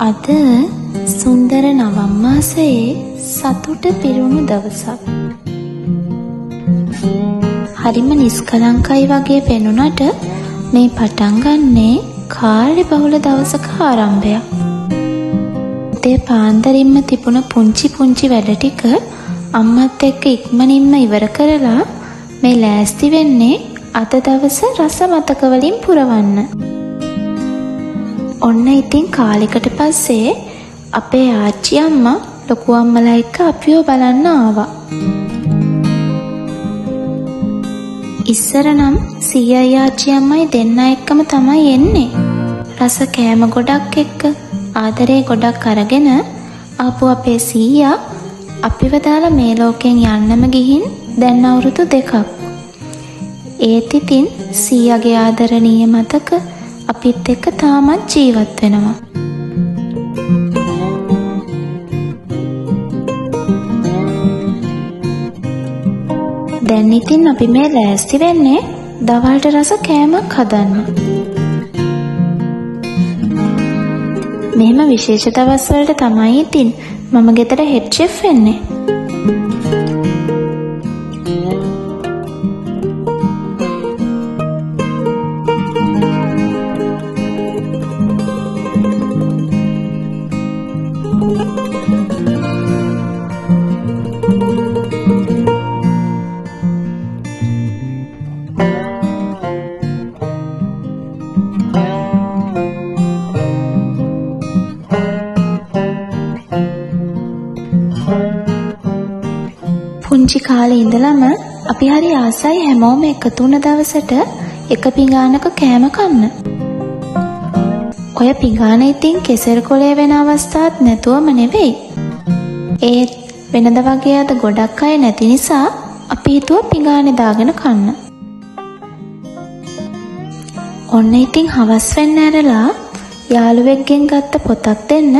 අද සුන්දර නවම් මාසයේ සතුට පිරුණු දවසක්. හරිම නිස්කලංකයි වගේ පෙනුනට මේ පටන් ගන්නේ කාර්යබහුල දවසක ආරම්භයක්. උදේ පාන්දරින්ම තිබුණ පුංචි වැඩ ටික අම්මත් එක්ක ඉක්මනින්ම ඉවර කරලා මේ ලෑස්ති වෙන්නේ අද දවස රස මතක වලින් පුරවන්න. ඔන්න ඉතින් කාලෙකට පස්සේ අපේ ආච්චි අම්මා ලොකු අම්මලා එක්ක අපිව බලන්න ආවා. ඉස්සර නම් සීයයි ආච්චි අම්මයි දෙන්න එක්කම තමයි එන්නේ. රස කෑම ගොඩක් එක්ක ආදරේ ගොඩක් අරගෙන ආපු අපේ සීයා අපිව දාලා මේ ලෝකෙන් යන්නම ගිහින් දැන් අවුරුදු 2ක්. ඒත් ඉතින් සීයාගේ ආදරණීය මතක අපිත් එක්ක තාමත් ජීවත් වෙනවා. දැන් ඉතින් අපි මේ ලෑස්ති වෙන්නේ දවල්ට රස කෑමක් හදන්න. මෙහෙම විශේෂ දවස් වලට තමයි ඉතින් මම ගෙදර හෙඩ් ෂෙෆ් වෙන්නේ. පුංචි කාලේ ඉඳලම අපි හරි ආසයි හැමෝම එකතු වුණ දවසට එක පිඟානක කෑම කන්න. ඔය පිඟාන ඉතින් කෙසෙල් කොලේ වෙන අවස්ථාවක් නැතුවම නෙවෙයි. ඒත් වෙනද වගේ අද ගොඩක් අය නැති නිසා අපි හිතුවා පිඟානේ දාගෙන කන්න. ඔන්න ඉතින් හවස් වෙන්න ඇරලා යාළුවෙක්ගෙන් ගත්ත පොතක් දෙන්න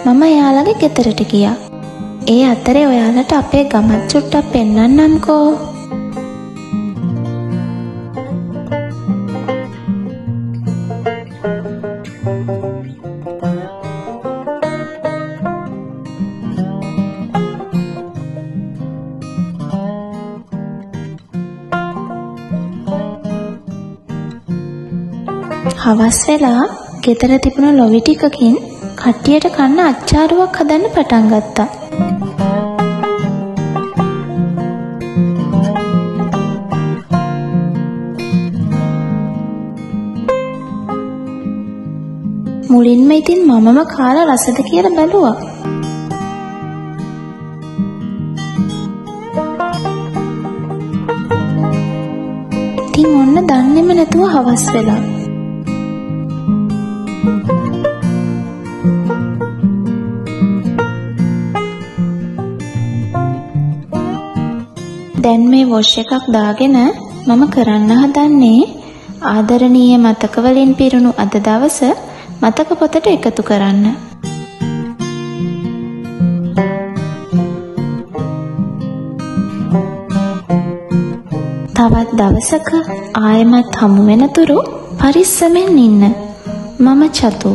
මම එයාලගේ ගෙදරට ගියා. ඒ අතරේ ඔයාලට අපේ ගමත් චුට්ටක් පෙන්නන්නම්කෝ. හවස් වෙලා ගෙදර තිබුණ ලොවි ටිකකින් කට්ටියට කන්න අච්චාරුවක් හදන්න පටන් ගත්තා. මුලින්ම ඉතින් මමම කාලා රසද කියලා බැලුවා. ඉතින් ඔන්න දන්නේම නැතුව හවස් වෙලා. දැන් මේ වොෂ් එකක් දාගෙන මම කරන්න හදන්නේ ආදරණීය මතක වලින් පිරුණු අද දවස මතක පොතට එකතු කරන්න. තවත් දවසක ආයෙමත් හමු වෙනතුරු පරිස්සමෙන් ඉන්න. මම චතු.